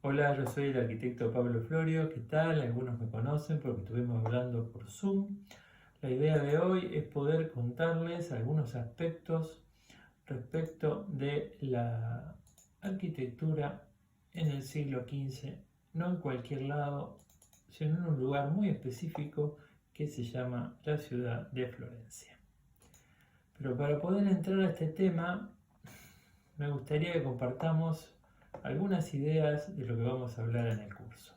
Hola, yo soy el arquitecto Pablo Florio. ¿Qué tal? Algunos me conocen porque estuvimos hablando por Zoom. La idea de hoy es poder contarles algunos aspectos respecto de la arquitectura en el siglo XV, no en cualquier lado, sino en un lugar muy específico que se llama la ciudad de Florencia. Pero para poder entrar a este tema, me gustaría que compartamos algunas ideas de lo que vamos a hablar en el curso.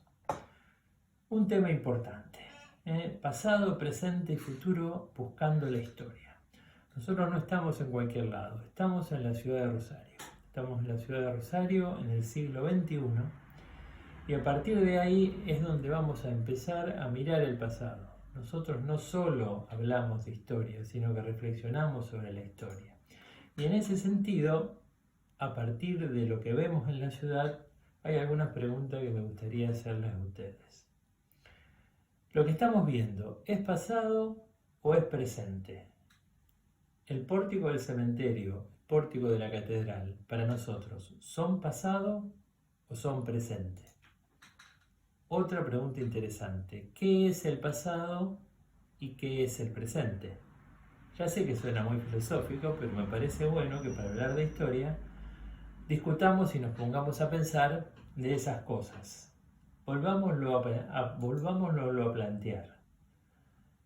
Un tema importante, pasado, presente y futuro buscando la historia. Nosotros no estamos en cualquier lado, estamos en la ciudad de Rosario. Estamos en la ciudad de Rosario en el siglo XXI y a partir de ahí es donde vamos a empezar a mirar el pasado. Nosotros no solo hablamos de historia, sino que reflexionamos sobre la historia. Y en ese sentido, a partir de lo que vemos en la ciudad, hay algunas preguntas que me gustaría hacerles a ustedes. Lo que estamos viendo, ¿es pasado o es presente? El pórtico del cementerio, el pórtico de la catedral, para nosotros, ¿son pasado o son presente? Otra pregunta interesante, ¿qué es el pasado y qué es el presente? Ya sé que suena muy filosófico, pero me parece bueno que para hablar de historia discutamos y nos pongamos a pensar de esas cosas. Volvámoslo a plantear.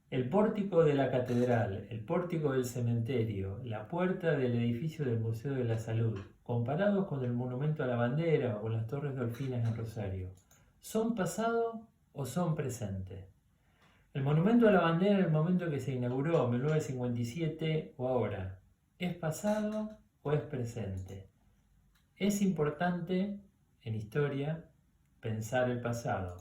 El pórtico de la catedral, el pórtico del cementerio, la puerta del edificio del Museo de la Salud, comparados con el monumento a la bandera o con las Torres Dolfinas en Rosario, ¿son pasado o son presente? El monumento a la bandera en el momento que se inauguró, en 1957 o ahora, ¿es pasado o es presente? Es importante en historia pensar el pasado.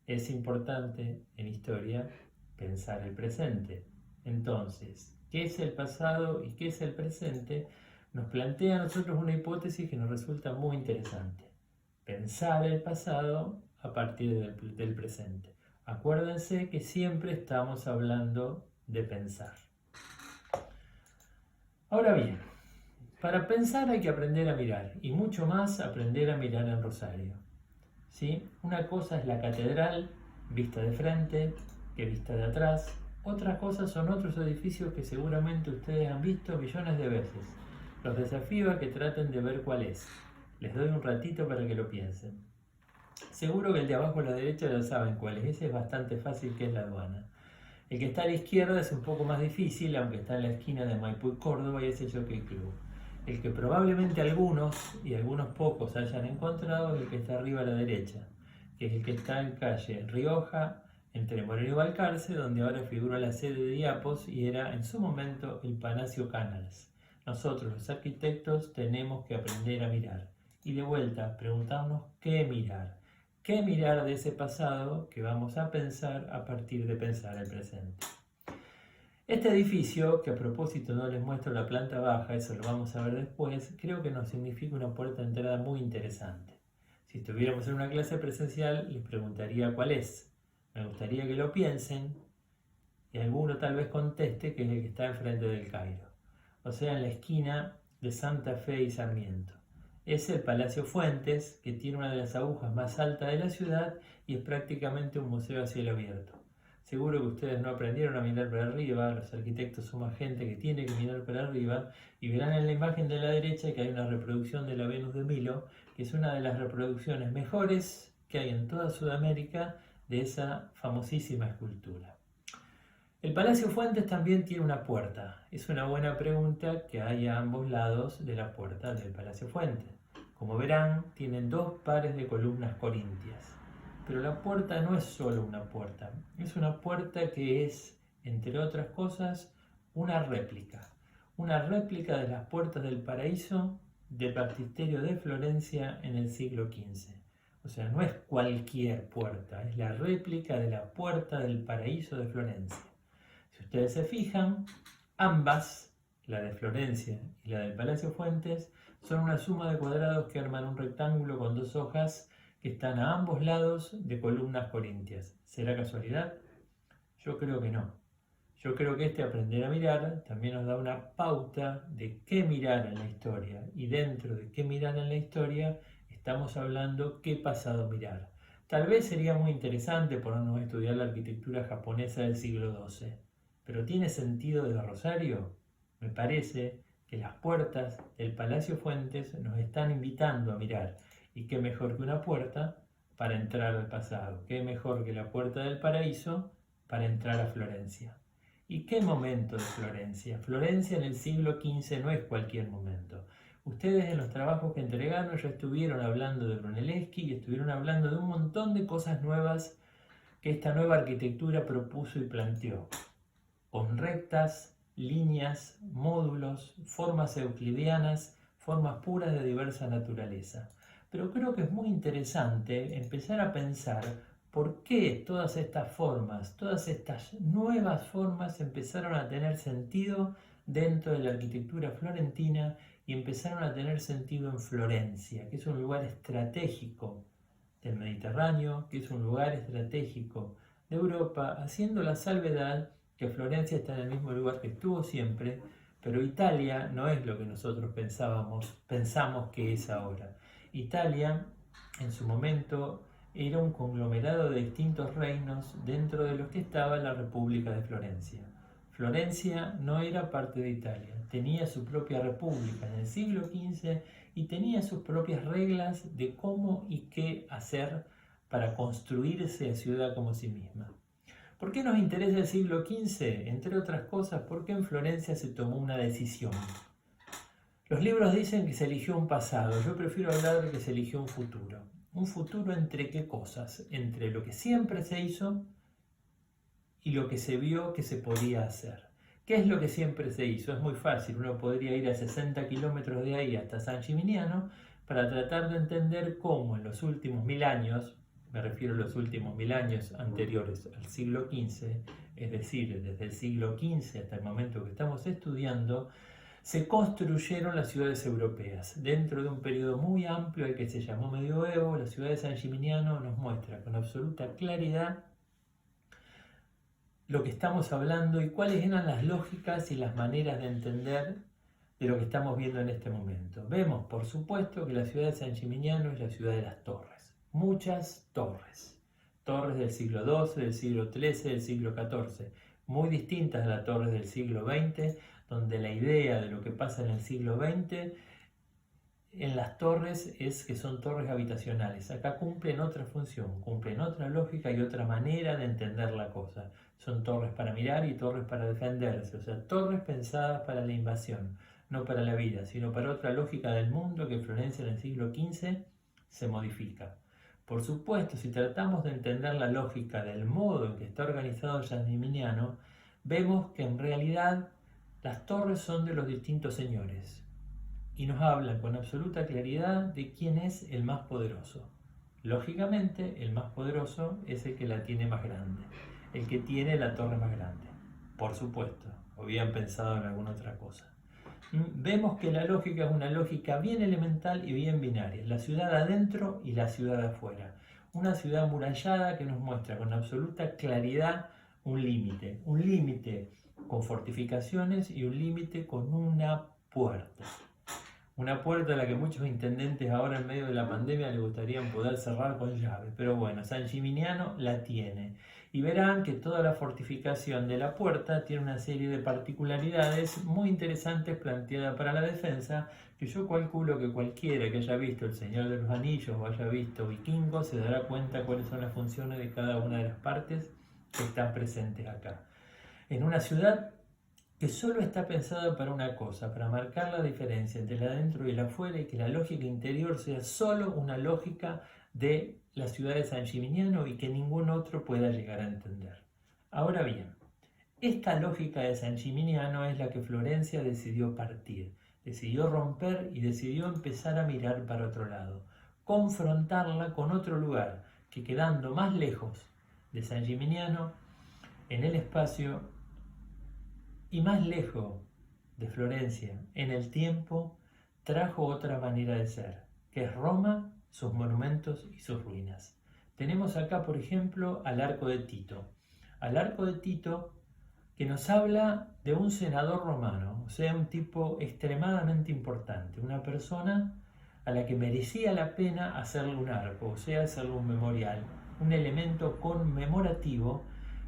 Es importante en historia pensar el presente. Entonces, ¿qué es el pasado y qué es el presente? Nos plantea a nosotros una hipótesis que nos resulta muy interesante. Pensar el pasado a partir del presente. Acuérdense que siempre estamos hablando de pensar. Ahora bien, para pensar hay que aprender a mirar y mucho más aprender a mirar en Rosario. ¿Sí? Una cosa es la catedral vista de frente que vista de atrás. Otras cosas son otros edificios que seguramente ustedes han visto millones de veces. Los desafío a que traten de ver cuál es. Les doy un ratito para que lo piensen. Seguro que el de abajo a la derecha ya saben cuál es. Ese es bastante fácil, que es la aduana. El que está a la izquierda es un poco más difícil, aunque está en la esquina de Maipú y Córdoba, y es el Jockey Club. El que probablemente algunos y algunos pocos hayan encontrado es el que está arriba a la derecha, que es el que está en calle Rioja, entre Moreno y Balcarce, donde ahora figura la sede de Diapos y era en su momento el Palacio Canals. Nosotros los arquitectos tenemos que aprender a mirar y de vuelta preguntarnos qué mirar. ¿Qué mirar de ese pasado que vamos a pensar a partir de pensar el presente? Este edificio, que a propósito no les muestro la planta baja, eso lo vamos a ver después, creo que nos significa una puerta de entrada muy interesante. Si estuviéramos en una clase presencial, les preguntaría cuál es. Me gustaría que lo piensen y alguno tal vez conteste que es el que está enfrente del Cairo, o sea, en la esquina de Santa Fe y Sarmiento. Es el Palacio Fuentes, que tiene una de las agujas más altas de la ciudad y es prácticamente un museo a cielo abierto. Seguro que ustedes no aprendieron a mirar para arriba, los arquitectos somos gente que tiene que mirar para arriba, y verán en la imagen de la derecha que hay una reproducción de la Venus de Milo, que es una de las reproducciones mejores que hay en toda Sudamérica de esa famosísima escultura. El Palacio Fuentes también tiene una puerta. Es una buena pregunta que hay a ambos lados de la puerta del Palacio Fuentes. Como verán, tienen dos pares de columnas corintias. Pero la puerta no es solo una puerta. Es una puerta que es, entre otras cosas, una réplica. Una réplica de las puertas del paraíso del baptisterio de Florencia en el siglo XV. O sea, no es cualquier puerta, es la réplica de la puerta del paraíso de Florencia. Si ustedes se fijan, ambas, la de Florencia y la del Palacio Fuentes, son una suma de cuadrados que arman un rectángulo con dos hojas que están a ambos lados de columnas corintias. ¿Será casualidad? Yo creo que no. Yo creo que este aprender a mirar también nos da una pauta de qué mirar en la historia, y dentro de qué mirar en la historia estamos hablando qué pasado mirar. Tal vez sería muy interesante ponernos a estudiar la arquitectura japonesa del siglo XII, pero ¿tiene sentido desde Rosario? Me parece que las puertas del Palacio Fuentes nos están invitando a mirar, y qué mejor que una puerta para entrar al pasado, qué mejor que la puerta del paraíso para entrar a Florencia. ¿Y qué momento de Florencia? Florencia en el siglo XV no es cualquier momento. Ustedes en los trabajos que entregaron ya estuvieron hablando de Brunelleschi y estuvieron hablando de un montón de cosas nuevas que esta nueva arquitectura propuso y planteó, con rectas, líneas, módulos, formas euclidianas, formas puras de diversa naturaleza. Pero creo que es muy interesante empezar a pensar por qué todas estas formas, todas estas nuevas formas empezaron a tener sentido dentro de la arquitectura florentina y empezaron a tener sentido en Florencia, que es un lugar estratégico del Mediterráneo, que es un lugar estratégico de Europa, haciendo la salvedad que Florencia está en el mismo lugar que estuvo siempre, pero Italia no es lo que nosotros pensamos que es ahora. Italia, en su momento, era un conglomerado de distintos reinos dentro de los que estaba la República de Florencia. Florencia no era parte de Italia, tenía su propia república en el siglo XV y tenía sus propias reglas de cómo y qué hacer para construirse a ciudad como sí misma. ¿Por qué nos interesa el siglo XV? Entre otras cosas, porque en Florencia se tomó una decisión. Los libros dicen que se eligió un pasado, yo prefiero hablar de que se eligió un futuro. ¿Un futuro entre qué cosas? Entre lo que siempre se hizo y lo que se vio que se podía hacer. ¿Qué es lo que siempre se hizo? Es muy fácil, uno podría ir a 60 kilómetros de ahí hasta San Gimignano para tratar de entender cómo en los últimos 1000 años, me refiero a los últimos 1000 años anteriores al siglo XV, es decir, desde el siglo XV hasta el momento que estamos estudiando, se construyeron las ciudades europeas. Dentro de un periodo muy amplio al que se llamó Medioevo, la ciudad de San Gimignano nos muestra con absoluta claridad lo que estamos hablando y cuáles eran las lógicas y las maneras de entender de lo que estamos viendo en este momento. Vemos, por supuesto, que la ciudad de San Gimignano es la ciudad de las torres. Muchas torres. Torres del siglo XII, del siglo XIII, del siglo XIV. Muy distintas a las torres del siglo XX, donde la idea de lo que pasa en el siglo XX en las torres es que son torres habitacionales. Acá cumplen otra función, cumplen otra lógica y otra manera de entender la cosa. Son torres para mirar y torres para defenderse, o sea, torres pensadas para la invasión, no para la vida, sino para otra lógica del mundo que Florencia en el siglo XV se modifica. Por supuesto, si tratamos de entender la lógica del modo en que está organizado el San Gimignano, vemos que en realidad las torres son de los distintos señores y nos hablan con absoluta claridad de quién es el más poderoso. Lógicamente, el más poderoso es el que la tiene más grande, el que tiene la torre más grande. Por supuesto, o habían pensado en alguna otra cosa. Vemos que la lógica es una lógica bien elemental y bien binaria, la ciudad adentro y la ciudad afuera. Una ciudad amurallada que nos muestra con absoluta claridad un límite con fortificaciones y un límite con una puerta. Una puerta a la que muchos intendentes ahora en medio de la pandemia les gustaría poder cerrar con llave. Pero bueno, San Gimignano la tiene. Y verán que toda la fortificación de la puerta tiene una serie de particularidades muy interesantes planteadas para la defensa, que yo calculo que cualquiera que haya visto El Señor de los Anillos o haya visto Vikingos se dará cuenta cuáles son las funciones de cada una de las partes que están presentes acá. En una ciudad que solo está pensada para una cosa, para marcar la diferencia entre el adentro y el afuera y que la lógica interior sea solo una lógica de la ciudad de San Gimignano y que ningún otro pueda llegar a entender. Ahora bien, esta lógica de San Gimignano es la que Florencia decidió partir, decidió romper y decidió empezar a mirar para otro lado, confrontarla con otro lugar que quedando más lejos de San Gimignano en el espacio y más lejos de Florencia en el tiempo, trajo otra manera de ser, que es Roma, sus monumentos y sus ruinas. Tenemos acá, por ejemplo, al Arco de Tito. Al Arco de Tito que nos habla de un senador romano, o sea, un tipo extremadamente importante, una persona a la que merecía la pena hacerle un arco, o sea, hacerle un memorial, un elemento conmemorativo,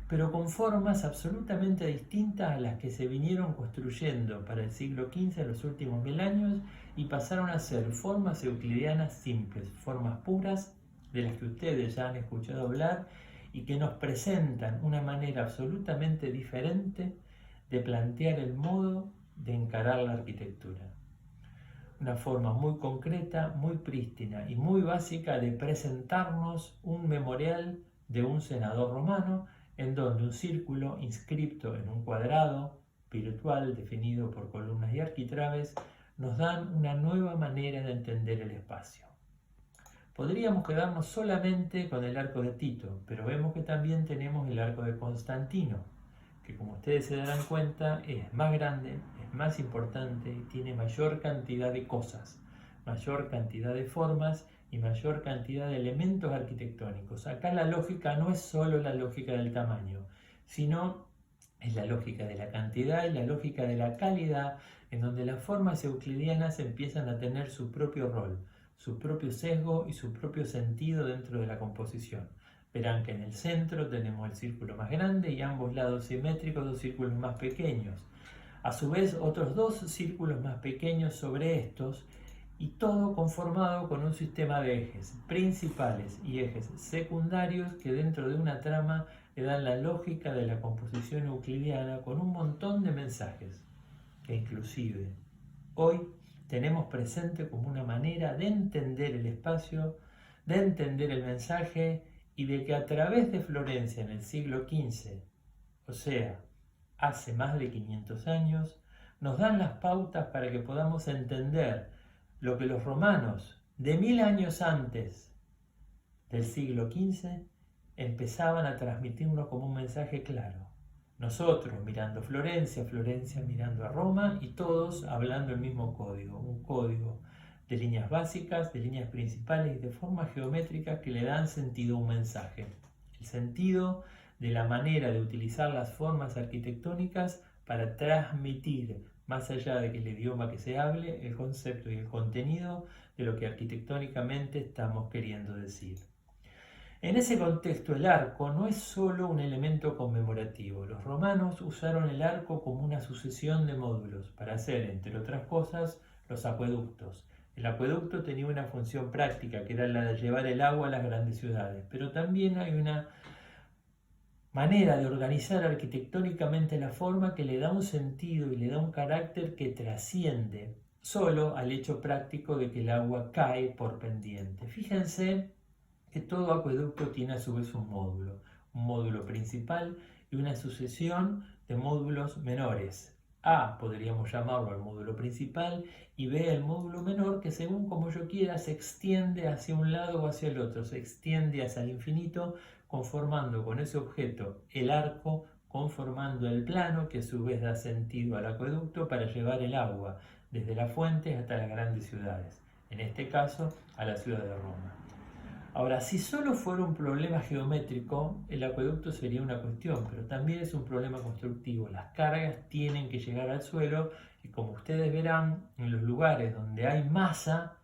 pero con formas absolutamente distintas a las que se vinieron construyendo para el siglo XV en los últimos 1000 años y pasaron a ser formas euclidianas simples, formas puras de las que ustedes ya han escuchado hablar y que nos presentan una manera absolutamente diferente de plantear el modo de encarar la arquitectura. Una forma muy concreta, muy prístina y muy básica de presentarnos un memorial de un senador romano en donde un círculo inscripto en un cuadrado virtual definido por columnas y arquitraves nos dan una nueva manera de entender el espacio. Podríamos quedarnos solamente con el arco de Tito, pero vemos que también tenemos el arco de Constantino, que como ustedes se darán cuenta es más grande, es más importante y tiene mayor cantidad de cosas, mayor cantidad de formas y mayor cantidad de elementos arquitectónicos. Acá la lógica no es solo la lógica del tamaño, sino es la lógica de la cantidad y la lógica de la calidad, en donde las formas euclidianas empiezan a tener su propio rol, su propio sesgo y su propio sentido dentro de la composición. Verán que en el centro tenemos el círculo más grande y a ambos lados simétricos dos círculos más pequeños. A su vez otros dos círculos más pequeños sobre estos y todo conformado con un sistema de ejes principales y ejes secundarios que dentro de una trama le dan la lógica de la composición euclidiana con un montón de mensajes que inclusive hoy tenemos presente como una manera de entender el espacio, de entender el mensaje y de que a través de Florencia en el siglo XV, o sea, hace más de 500 años, nos dan las pautas para que podamos entender lo que los romanos de 1000 años antes del siglo XV empezaban a transmitirnos como un mensaje claro. Nosotros mirando Florencia, Florencia mirando a Roma y todos hablando el mismo código, un código de líneas básicas, de líneas principales y de formas geométricas que le dan sentido a un mensaje. El sentido de la manera de utilizar las formas arquitectónicas para transmitir, más allá de que el idioma que se hable, el concepto y el contenido de lo que arquitectónicamente estamos queriendo decir. En ese contexto, el arco no es solo un elemento conmemorativo. Los romanos usaron el arco como una sucesión de módulos para hacer, entre otras cosas, los acueductos. El acueducto tenía una función práctica, que era la de llevar el agua a las grandes ciudades, pero también hay una manera de organizar arquitectónicamente la forma que le da un sentido y le da un carácter que trasciende solo al hecho práctico de que el agua cae por pendiente. Fíjense que todo acueducto tiene a su vez un módulo principal y una sucesión de módulos menores. A podríamos llamarlo el módulo principal y B el módulo menor, que según como yo quiera se extiende hacia un lado o hacia el otro, se extiende hacia el infinito, conformando con ese objeto el arco, conformando el plano que a su vez da sentido al acueducto para llevar el agua desde las fuentes hasta las grandes ciudades, en este caso a la ciudad de Roma. Ahora, si solo fuera un problema geométrico, el acueducto sería una cuestión, pero también es un problema constructivo. Las cargas tienen que llegar al suelo y como ustedes verán, en los lugares donde hay masa,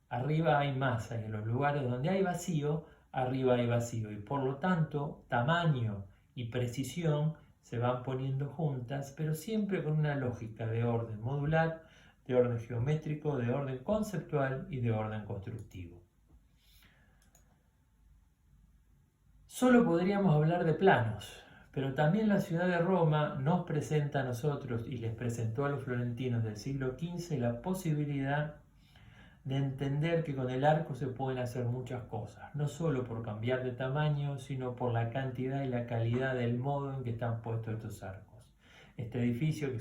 arriba hay masa, y en los lugares donde hay vacío, arriba hay vacío. Y por lo tanto, tamaño y precisión se van poniendo juntas, pero siempre con una lógica de orden modular, de orden geométrico, de orden conceptual y de orden constructivo. Solo podríamos hablar de planos, pero también la ciudad de Roma nos presenta a nosotros y les presentó a los florentinos del siglo XV la posibilidad de entender que con el arco se pueden hacer muchas cosas, no solo por cambiar de tamaño, sino por la cantidad y la calidad del modo en que están puestos estos arcos. Este edificio, que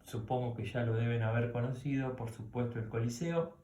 supongo que ya lo deben haber conocido, por supuesto el Coliseo,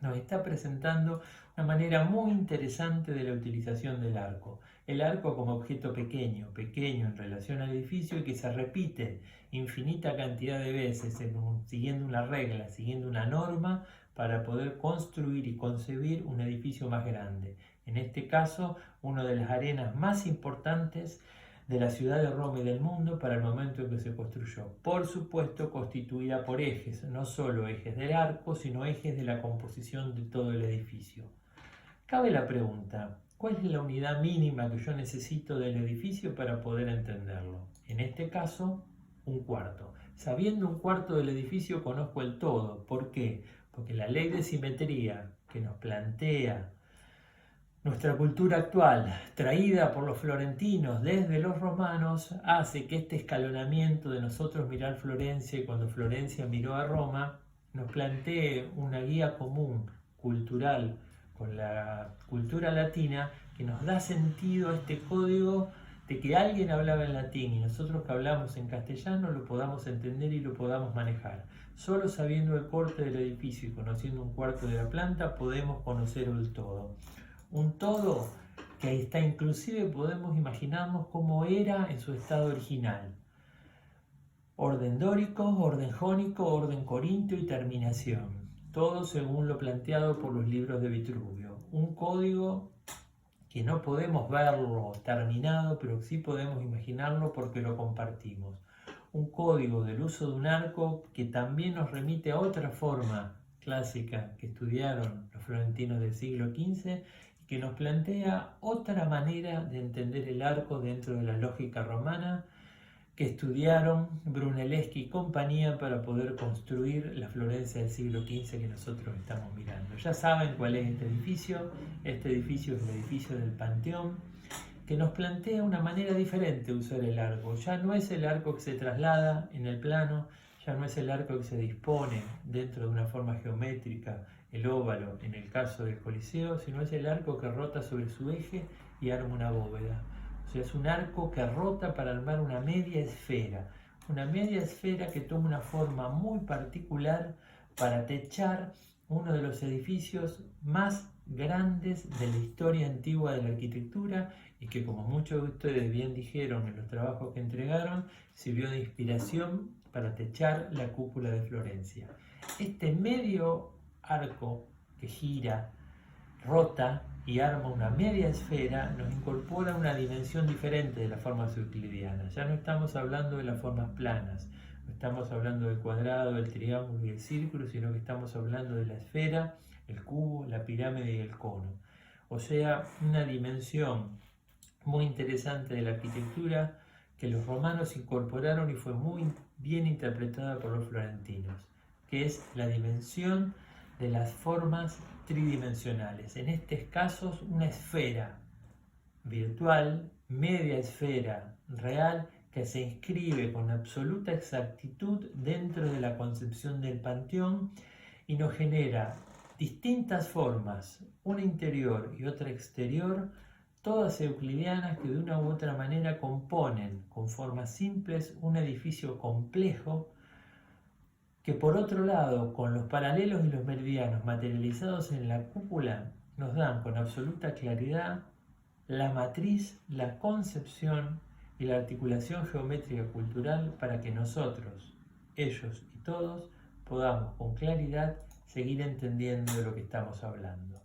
nos está presentando una manera muy interesante de la utilización del arco. El arco como objeto pequeño en relación al edificio y que se repite infinita cantidad de veces siguiendo una regla, siguiendo una norma para poder construir y concebir un edificio más grande. En este caso, una de las arenas más importantes de la ciudad de Roma y del mundo para el momento en que se construyó. Por supuesto, constituida por ejes, no solo ejes del arco, sino ejes de la composición de todo el edificio. Cabe la pregunta, ¿cuál es la unidad mínima que yo necesito del edificio para poder entenderlo? En este caso, un cuarto. Sabiendo un cuarto del edificio conozco el todo. ¿Por qué? Porque la ley de simetría que nos plantea nuestra cultura actual, traída por los florentinos desde los romanos, hace que este escalonamiento de nosotros mirar Florencia y cuando Florencia miró a Roma, nos plantee una guía común, cultural, con la cultura latina, que nos da sentido a este código de que alguien hablaba en latín y nosotros que hablamos en castellano lo podamos entender y lo podamos manejar. Solo sabiendo el corte del edificio y conociendo un cuarto de la planta podemos conocer el todo. Un todo que está inclusive podemos imaginarnos cómo era en su estado original. Orden dórico, orden jónico, orden corintio y terminación. Todo según lo planteado por los libros de Vitruvio. Un código que no podemos verlo terminado, pero sí podemos imaginarlo porque lo compartimos. Un código del uso de un arco que también nos remite a otra forma clásica que estudiaron los florentinos del siglo XV, que nos plantea otra manera de entender el arco dentro de la lógica romana que estudiaron Brunelleschi y compañía para poder construir la Florencia del siglo XV que nosotros estamos mirando. Ya saben cuál es este edificio es el edificio del Panteón, que nos plantea una manera diferente de usar el arco. Ya no es el arco que se traslada en el plano, ya no es el arco que se dispone dentro de una forma geométrica, el óvalo en el caso del Coliseo, sino es el arco que rota sobre su eje y arma una bóveda. O sea, es un arco que rota para armar una media esfera que toma una forma muy particular para techar uno de los edificios más grandes de la historia antigua de la arquitectura y que, como muchos de ustedes bien dijeron en los trabajos que entregaron, sirvió de inspiración para techar la cúpula de Florencia. Este medio arco que gira, rota y arma una media esfera nos incorpora una dimensión diferente de las formas euclidianas. Ya no estamos hablando de las formas planas, no estamos hablando del cuadrado, del triángulo y el círculo, sino que estamos hablando de la esfera, el cubo, la pirámide y el cono. O sea, una dimensión muy interesante de la arquitectura que los romanos incorporaron y fue muy bien interpretada por los florentinos, que es la dimensión de las formas tridimensionales. En estos casos, una esfera virtual, media esfera real, que se inscribe con absoluta exactitud dentro de la concepción del panteón y nos genera distintas formas, una interior y otra exterior, todas euclidianas que de una u otra manera componen con formas simples un edificio complejo que por otro lado, con los paralelos y los meridianos materializados en la cúpula, nos dan con absoluta claridad la matriz, la concepción y la articulación geométrica cultural para que nosotros, ellos y todos, podamos con claridad seguir entendiendo de lo que estamos hablando.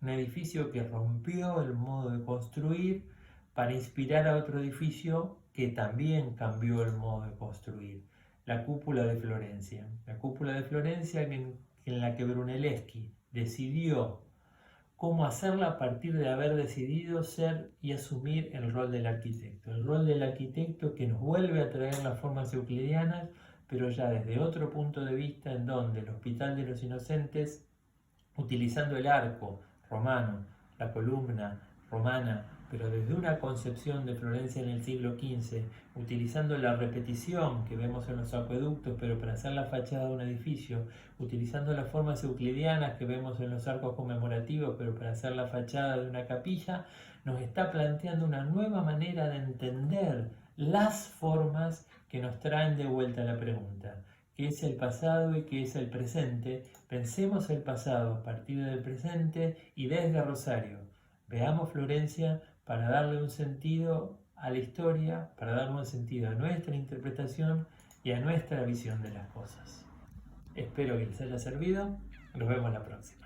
Un edificio que rompió el modo de construir para inspirar a otro edificio que también cambió el modo de construir. La cúpula de Florencia. La cúpula de Florencia en la que Brunelleschi decidió cómo hacerla a partir de haber decidido ser y asumir el rol del arquitecto. El rol del arquitecto que nos vuelve a traer las formas euclidianas, pero ya desde otro punto de vista en donde el Hospital de los Inocentes, utilizando el arco romano, la columna romana, pero desde una concepción de Florencia en el siglo XV, utilizando la repetición que vemos en los acueductos, pero para hacer la fachada de un edificio, utilizando las formas euclidianas que vemos en los arcos conmemorativos, pero para hacer la fachada de una capilla, nos está planteando una nueva manera de entender las formas que nos traen de vuelta la pregunta. ¿Qué es el pasado y qué es el presente? Pensemos el pasado a partir del presente y desde Rosario. Veamos Florencia para darle un sentido a la historia, para darle un sentido a nuestra interpretación y a nuestra visión de las cosas. Espero que les haya servido. Nos vemos la próxima.